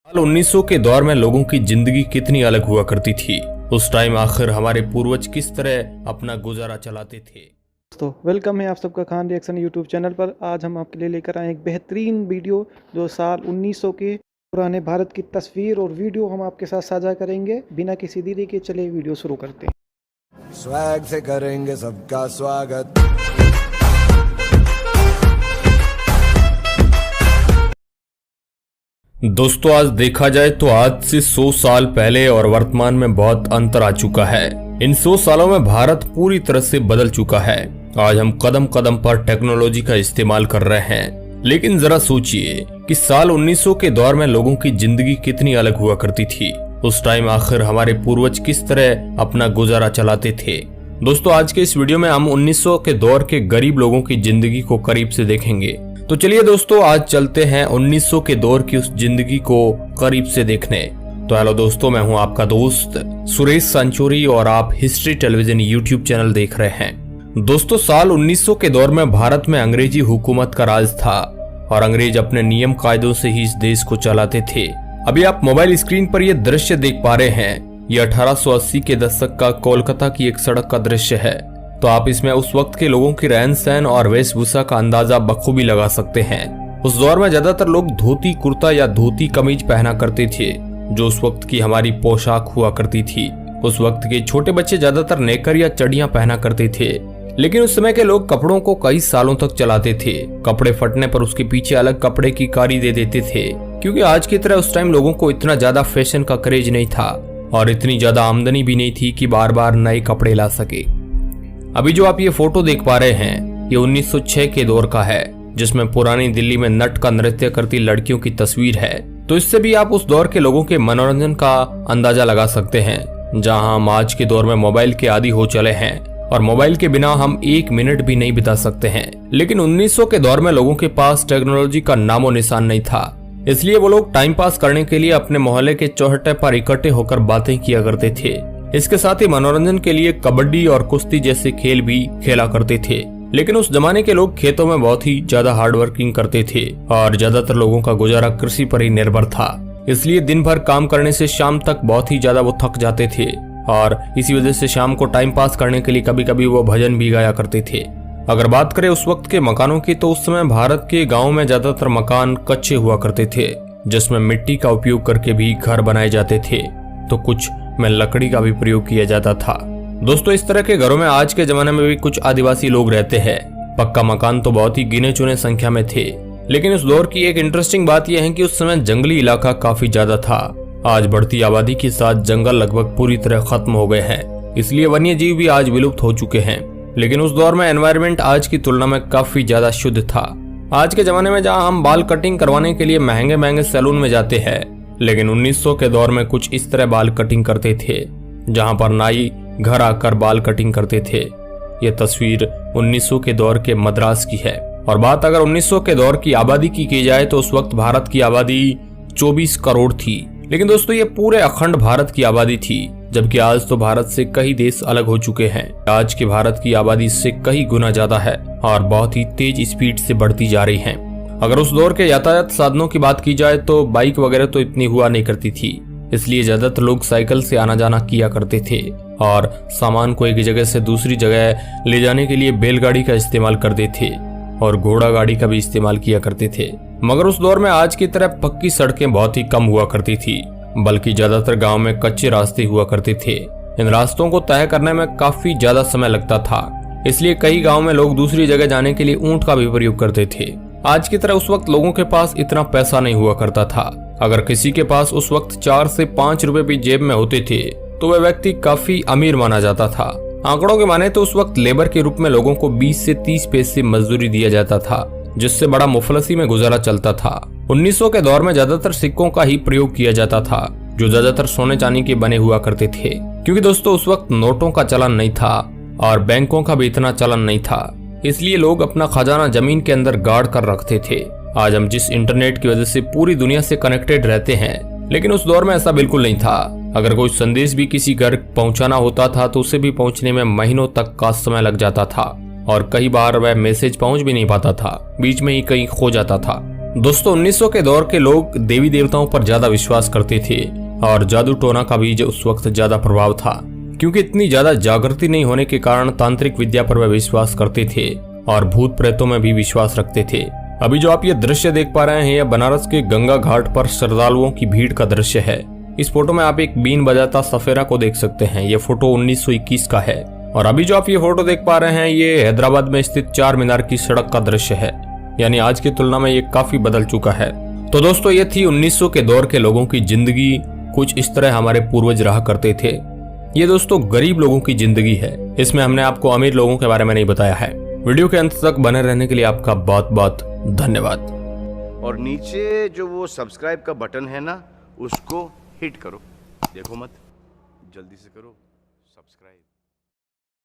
साल 1900 के दौर में लोगों की जिंदगी कितनी अलग हुआ करती थी। उस टाइम आखिर हमारे पूर्वज किस तरह अपना गुजारा चलाते थे। दोस्तों वेलकम है आप सबका खान रिएक्शन यूट्यूब चैनल पर। आज हम आपके लिए लेकर आए एक बेहतरीन वीडियो जो साल 1900 के पुराने भारत की तस्वीर और वीडियो हम आपके साथ साझा करेंगे। बिना किसी देरी के चले वीडियो शुरू करते हैं। स्वैग से करेंगे सबका स्वागत। दोस्तों आज देखा जाए तो आज से 100 साल पहले और वर्तमान में बहुत अंतर आ चुका है। इन 100 सालों में भारत पूरी तरह से बदल चुका है। आज हम कदम कदम पर टेक्नोलॉजी का इस्तेमाल कर रहे हैं, लेकिन जरा सोचिए कि साल 1900 के दौर में लोगों की जिंदगी कितनी अलग हुआ करती थी। उस टाइम आखिर हमारे पूर्वज किस तरह अपना गुजारा चलाते थे। दोस्तों आज के इस वीडियो में हम 1900 के दौर के गरीब लोगों की जिंदगी को करीब से देखेंगे। तो चलिए दोस्तों आज चलते हैं 1900 के दौर की उस जिंदगी को करीब से देखने। तो हेलो दोस्तों, मैं हूं आपका दोस्त सुरेश संचोरी और आप हिस्ट्री टेलीविजन यूट्यूब चैनल देख रहे हैं। दोस्तों साल 1900 के दौर में भारत में अंग्रेजी हुकूमत का राज था और अंग्रेज अपने नियम कायदों से ही इस देश को चलाते थे। अभी आप मोबाइल स्क्रीन पर यह दृश्य देख पा रहे हैं। यह 1880 के दशक का कोलकाता की एक सड़क का दृश्य है। तो आप इसमें उस वक्त के लोगों की रहन सहन और वेशभूषा का अंदाजा बखूबी लगा सकते हैं। उस दौर में ज्यादातर लोग धोती कुर्ता या धोती कमीज पहना करते थे, जो उस वक्त की हमारी पोशाक हुआ करती थी। उस वक्त के छोटे बच्चे ज्यादातर नेकर या चड़ियां पहना करते थे, लेकिन उस समय के लोग कपड़ों को कई सालों तक चलाते थे। कपड़े फटने पर उसके पीछे अलग कपड़े की कारी दे देते थे, क्योंकि आज की तरह उस टाइम लोगों को इतना ज्यादा फैशन का क्रेज नहीं था और इतनी ज्यादा आमदनी भी नहीं थी कि बार बार नए कपड़े ला सके। अभी जो आप ये फोटो देख पा रहे हैं, ये 1906 के दौर का है, जिसमें पुरानी दिल्ली में नट का नृत्य करती लड़कियों की तस्वीर है। तो इससे भी आप उस दौर के लोगों के मनोरंजन का अंदाजा लगा सकते हैं, जहां हम आज के दौर में मोबाइल के आदी हो चले हैं और मोबाइल के बिना हम 1 मिनट भी नहीं बिता सकते हैं। लेकिन 1900 के दौर में लोगों के पास टेक्नोलॉजी का नामो निशान नहीं था, इसलिए वो लोग टाइम पास करने के लिए अपने मोहल्ले के चौहट्टे पर इकट्ठे होकर बातें किया करते थे। इसके साथ ही मनोरंजन के लिए कबड्डी और कुश्ती जैसे खेल भी खेला करते थे। लेकिन उस जमाने के लोग खेतों में बहुत ही ज्यादा हार्ड वर्किंग करते थे और ज्यादातर लोगों का गुजारा कृषि पर ही निर्भर था। इसलिए दिन भर काम करने से शाम तक बहुत ही ज्यादा वो थक जाते थे और इसी वजह से शाम को टाइम पास करने के लिए कभी कभी वो भजन भी गाया करते थे। अगर बात करें उस वक्त के मकानों की, तो उस समय भारत के गाँव में ज्यादातर मकान कच्चे हुआ करते थे, जिसमें मिट्टी का उपयोग करके भी घर बनाए जाते थे, तो कुछ में लकड़ी का भी प्रयोग किया जाता था। दोस्तों इस तरह के घरों में आज के जमाने में भी कुछ आदिवासी लोग रहते हैं। पक्का मकान तो बहुत ही गिने चुने संख्या में थे, लेकिन उस दौर की एक इंटरेस्टिंग बात यह है कि उस समय जंगली इलाका काफी ज्यादा था। आज बढ़ती आबादी के साथ जंगल लगभग पूरी तरह खत्म हो गए हैं, इसलिए वन्य जीव भी आज विलुप्त हो चुके हैं। लेकिन उस दौर में एनवायरनमेंट आज की तुलना में काफी ज्यादा शुद्ध था। आज के जमाने में जहाँ हम बाल कटिंग करवाने के लिए महंगे महंगे सैलून में जाते हैं, लेकिन 1900 के दौर में कुछ इस तरह बाल कटिंग करते थे, जहां पर नाई घर आकर बाल कटिंग करते थे। यह तस्वीर 1900 के दौर के मद्रास की है। और बात अगर 1900 के दौर की आबादी की जाए तो उस वक्त भारत की आबादी 24 करोड़ थी। लेकिन दोस्तों ये पूरे अखंड भारत की आबादी थी, जबकि आज तो भारत से कई देश अलग हो चुके हैं। आज के भारत की आबादी इससे कई गुना ज्यादा है और बहुत ही तेज स्पीड से बढ़ती जा रही है। अगर उस दौर के यातायात साधनों की बात की जाए तो बाइक वगैरह तो इतनी हुआ नहीं करती थी, इसलिए ज्यादातर लोग साइकिल से आना जाना किया करते थे और सामान को एक जगह से दूसरी जगह ले जाने के लिए बैलगाड़ी का इस्तेमाल करते थे और घोड़ा गाड़ी का भी इस्तेमाल किया करते थे। मगर उस दौर में आज की तरह पक्की सड़कें बहुत ही कम हुआ करती थी, बल्कि ज्यादातर गाँव में कच्चे रास्ते हुआ करते थे। इन रास्तों को तय करने में काफी ज्यादा समय लगता था, इसलिए कई गाँव में लोग दूसरी जगह जाने के लिए ऊंट का भी प्रयोग करते थे। आज की तरह उस वक्त लोगों के पास इतना पैसा नहीं हुआ करता था। अगर किसी के पास उस वक्त 4 से 5 रुपए भी जेब में होते थे तो वह व्यक्ति काफी अमीर माना जाता था। आंकड़ों के माने तो उस वक्त लेबर के रूप में लोगों को 20 से 30 पैसे मजदूरी दिया जाता था, जिससे बड़ा मुफलसी में गुजारा चलता था। 1900 के दौर में ज्यादातर सिक्कों का ही प्रयोग किया जाता था, जो ज्यादातर सोने चांदी के बने हुआ करते थे, क्योंकि दोस्तों उस वक्त नोटों का चलन नहीं था और बैंकों का भी इतना चलन नहीं था। इसलिए लोग अपना खजाना जमीन के अंदर गाड़ कर रखते थे। आज हम जिस इंटरनेट की वजह से पूरी दुनिया से कनेक्टेड रहते हैं, लेकिन उस दौर में ऐसा बिल्कुल नहीं था। अगर कोई संदेश भी किसी घर पहुंचाना होता था तो उसे भी पहुंचने में महीनों तक का समय लग जाता था और कई बार वह मैसेज पहुंच भी नहीं पाता था, बीच में ही कहीं खो जाता था। दोस्तों 1900 के दौर के लोग देवी देवताओं पर ज्यादा विश्वास करते थे और जादू टोना का भी उस वक्त ज्यादा प्रभाव था, क्योंकि इतनी ज्यादा जागृति नहीं होने के कारण तांत्रिक विद्या पर वे विश्वास करते थे और भूत प्रेतों में भी विश्वास रखते थे। अभी जो आप ये दृश्य देख पा रहे हैं यह बनारस के गंगा घाट पर श्रद्धालुओं की भीड़ का दृश्य है। इस फोटो में आप एक बीन बजाता सफेरा को देख सकते हैं। ये फोटो 1921 का है। और अभी जो आप ये फोटो देख पा रहे हैं ये हैदराबाद में स्थित चार मीनार की सड़क का दृश्य है, यानी आज की तुलना में ये काफी बदल चुका है। तो दोस्तों ये थी 1900 के दौर के लोगों की जिंदगी, कुछ इस तरह हमारे पूर्वज रहा करते थे। ये दोस्तों गरीब लोगों की जिंदगी है, इसमें हमने आपको अमीर लोगों के बारे में नहीं बताया है। वीडियो के अंत तक बने रहने के लिए आपका बहुत बहुत धन्यवाद। और नीचे जो वो सब्सक्राइब का बटन है ना, उसको हिट करो। देखो मत, जल्दी से करो सब्सक्राइब।